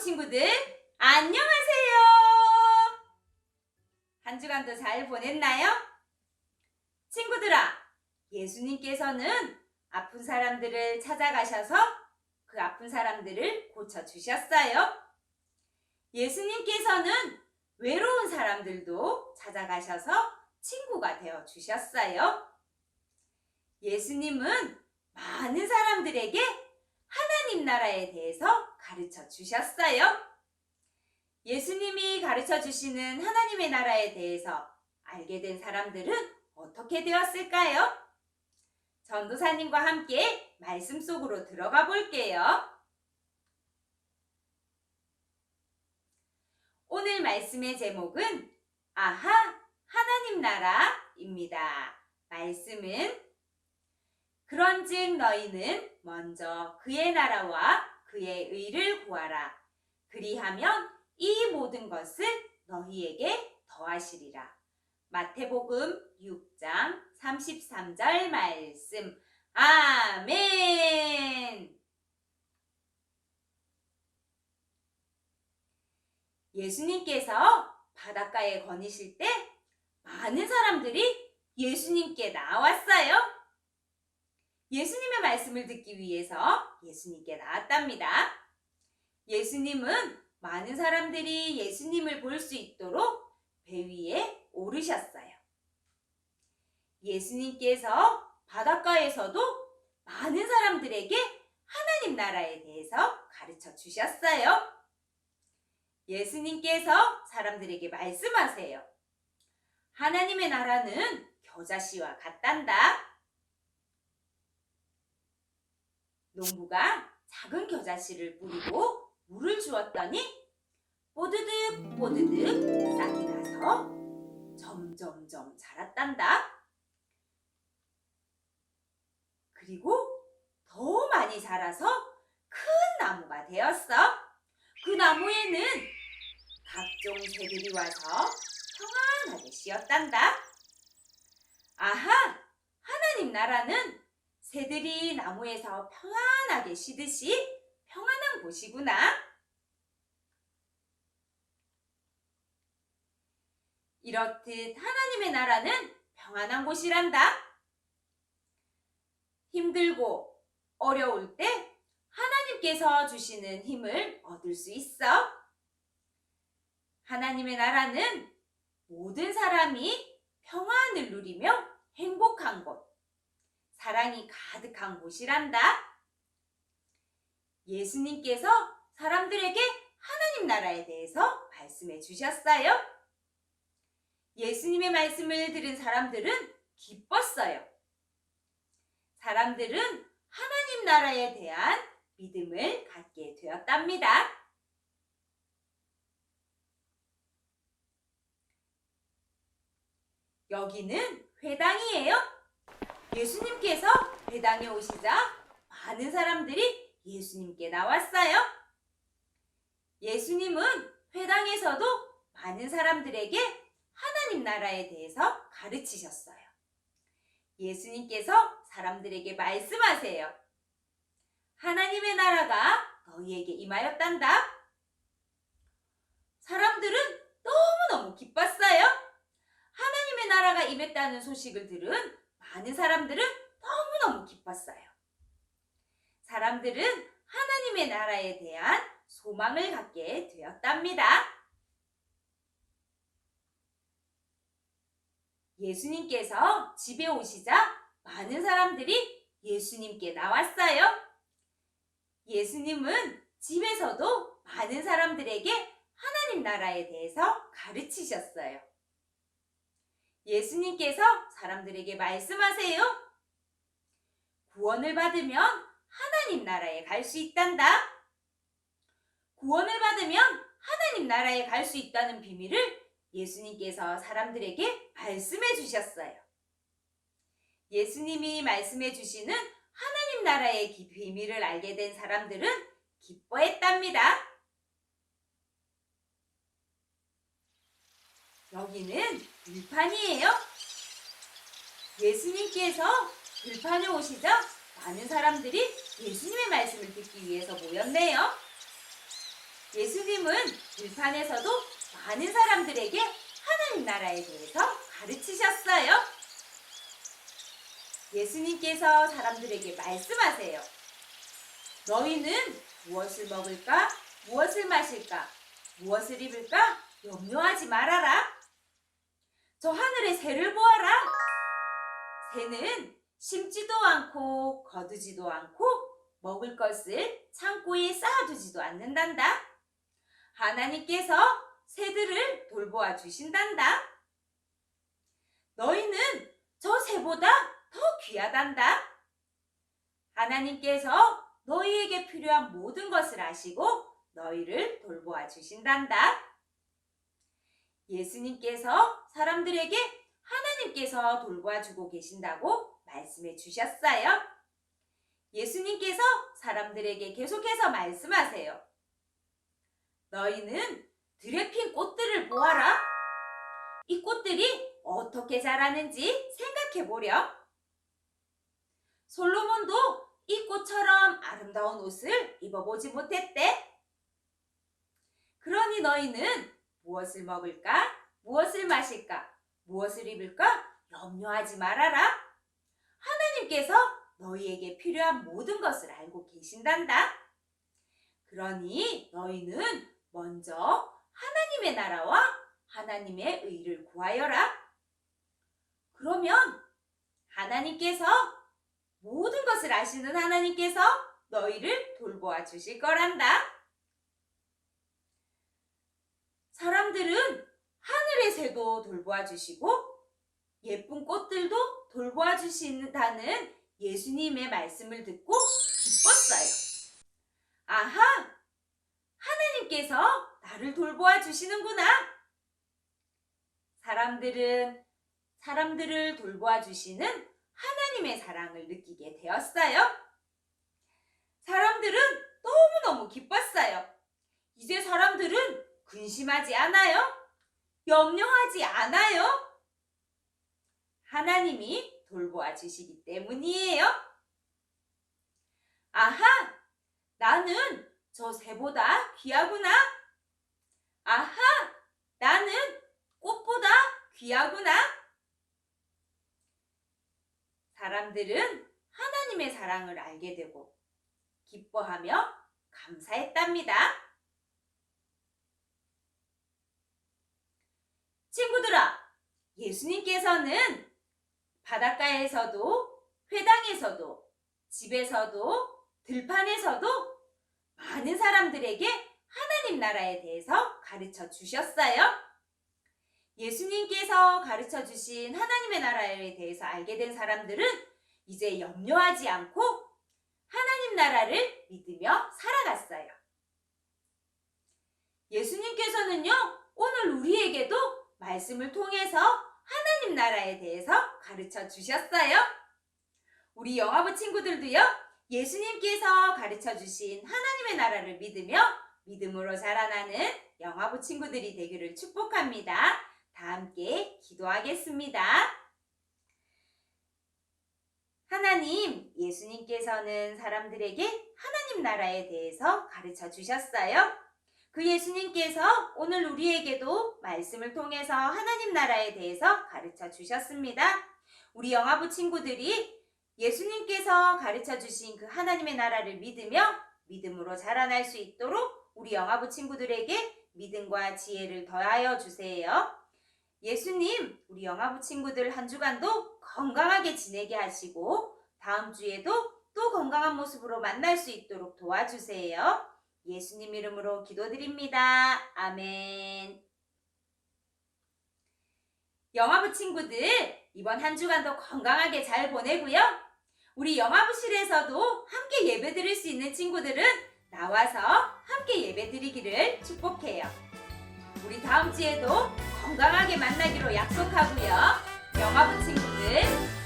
친구들, 안녕하세요. 한 주간도 잘 보냈나요? 친구들아, 예수님께서는 아픈 사람들을 찾아가셔서 그 아픈 사람들을 고쳐주셨어요. 예수님께서는 외로운 사람들도 찾아가셔서 친구가 되어주셨어요. 예수님은 많은 사람들에게 하나님 나라에 대해서 가르쳐 주셨어요. 예수님이 가르쳐 주시는 하나님의 나라에 대해서 알게 된 사람들은 어떻게 되었을까요? 전도사님과 함께 말씀 속으로 들어가 볼게요. 오늘 말씀의 제목은 아하, 하나님 나라입니다. 말씀은 그런즉 너희는 먼저 그의 나라와 그의 의를 구하라. 그리하면 이 모든 것을 너희에게 더하시리라. 마태복음 6장 33절 말씀. 아멘. 예수님께서 바닷가에 거니실 때 많은 사람들이 예수님께 나왔어요. 예수님의 말씀을 듣기 위해서 예수님께 나왔답니다. 예수님은 많은 사람들이 예수님을 볼 수 있도록 배 위에 오르셨어요. 예수님께서 바닷가에서도 많은 사람들에게 하나님 나라에 대해서 가르쳐 주셨어요. 예수님께서 사람들에게 말씀하세요. 하나님의 나라는 겨자씨와 같단다. 농부가 작은 겨자씨를 뿌리고 물을 주었더니 뽀드득 뽀드득 싹이 나서 점점점 자랐단다. 그리고 더 많이 자라서 큰 나무가 되었어. 그 나무에는 각종 새들이 와서 평안하게 쉬었단다. 아하! 하나님 나라는 새들이 나무에서 평안하게 쉬듯이 평안한 곳이구나. 이렇듯 하나님의 나라는 평안한 곳이란다. 힘들고 어려울 때 하나님께서 주시는 힘을 얻을 수 있어. 하나님의 나라는 모든 사람이 평안을 누리며 행복한 곳, 사랑이 가득한 곳이란다. 예수님께서 사람들에게 하나님 나라에 대해서 말씀해 주셨어요. 예수님의 말씀을 들은 사람들은 기뻤어요. 사람들은 하나님 나라에 대한 믿음을 갖게 되었답니다. 여기는 회당이에요. 예수님께서 회당에 오시자 많은 사람들이 예수님께 나왔어요. 예수님은 회당에서도 많은 사람들에게 하나님 나라에 대해서 가르치셨어요. 예수님께서 사람들에게 말씀하세요. 하나님의 나라가 너희에게 임하였단다. 사람들은 너무너무 기뻤어요. 하나님의 나라가 임했다는 소식을 들은 많은 사람들은 너무너무 기뻤어요. 사람들은 하나님의 나라에 대한 소망을 갖게 되었답니다. 예수님께서 집에 오시자 많은 사람들이 예수님께 나왔어요. 예수님은 집에서도 많은 사람들에게 하나님 나라에 대해서 가르치셨어요. 예수님께서 사람들에게 말씀하세요. 구원을 받으면 하나님 나라에 갈 수 있단다. 구원을 받으면 하나님 나라에 갈 수 있다는 비밀을 예수님께서 사람들에게 말씀해 주셨어요. 예수님이 말씀해 주시는 하나님 나라의 비밀을 알게 된 사람들은 기뻐했답니다. 여기는 들판이에요. 예수님께서 들판에 오시자 많은 사람들이 예수님의 말씀을 듣기 위해서 모였네요. 예수님은 들판에서도 많은 사람들에게 하나님 나라에 대해서 가르치셨어요. 예수님께서 사람들에게 말씀하세요. 너희는 무엇을 먹을까? 무엇을 마실까? 무엇을 입을까? 염려하지 말아라. 저 하늘의 새를 보아라. 새는 심지도 않고 거두지도 않고 먹을 것을 창고에 쌓아두지도 않는단다. 하나님께서 새들을 돌보아 주신단다. 너희는 저 새보다 더 귀하단다. 하나님께서 너희에게 필요한 모든 것을 아시고 너희를 돌보아 주신단다. 예수님께서 사람들에게 하나님께서 돌보아 주고 계신다고 말씀해 주셨어요. 예수님께서 사람들에게 계속해서 말씀하세요. 너희는 들에 핀 꽃들을 보아라. 이 꽃들이 어떻게 자라는지 생각해 보렴. 솔로몬도 이 꽃처럼 아름다운 옷을 입어보지 못했대. 그러니 너희는 무엇을 먹을까? 무엇을 마실까? 무엇을 입을까? 염려하지 말아라. 하나님께서 너희에게 필요한 모든 것을 알고 계신단다. 그러니 너희는 먼저 하나님의 나라와 하나님의 의를 구하여라. 그러면 하나님께서 모든 것을 아시는 하나님께서 너희를 돌보아 주실 거란다. 사람들은 하늘의 새도 돌보아 주시고 예쁜 꽃들도 돌보아 주신다는 예수님의 말씀을 듣고 기뻤어요. 아하! 하나님께서 나를 돌보아 주시는구나. 사람들을 돌보아 주시는 하나님의 사랑을 느끼게 되었어요. 사람들은 너무너무 기뻤어요. 이제 사람들은 근심하지 않아요. 염려하지 않아요. 하나님이 돌보아 주시기 때문이에요. 아하! 나는 저 새보다 귀하구나. 아하! 나는 꽃보다 귀하구나. 사람들은 하나님의 사랑을 알게 되고 기뻐하며 감사했답니다. 친구들아, 예수님께서는 바닷가에서도, 회당에서도, 집에서도, 들판에서도 많은 사람들에게 하나님 나라에 대해서 가르쳐 주셨어요. 예수님께서 가르쳐 주신 하나님의 나라에 대해서 알게 된 사람들은 이제 염려하지 않고 하나님 나라를 믿으며 살아갔어요. 예수님께서는요, 오늘 우리에게도 말씀을 통해서 하나님 나라에 대해서 가르쳐 주셨어요. 우리 영화부 친구들도요, 예수님께서 가르쳐 주신 하나님의 나라를 믿으며 믿음으로 자라나는 영화부 친구들이 되기를 축복합니다. 다 함께 기도하겠습니다. 하나님, 예수님께서는 사람들에게 하나님 나라에 대해서 가르쳐 주셨어요. 그 예수님께서 오늘 우리에게도 말씀을 통해서 하나님 나라에 대해서 가르쳐 주셨습니다. 우리 영화부 친구들이 예수님께서 가르쳐 주신 그 하나님의 나라를 믿으며 믿음으로 자라날 수 있도록 우리 영화부 친구들에게 믿음과 지혜를 더하여 주세요. 예수님, 우리 영화부 친구들 한 주간도 건강하게 지내게 하시고 다음 주에도 또 건강한 모습으로 만날 수 있도록 도와주세요. 예수님 이름으로 기도드립니다. 아멘. 영화부 친구들, 이번 한 주간도 건강하게 잘 보내고요. 우리 영화부실에서도 함께 예배 드릴 수 있는 친구들은 나와서 함께 예배 드리기를 축복해요. 우리 다음 주에도 건강하게 만나기로 약속하고요. 영화부 친구들,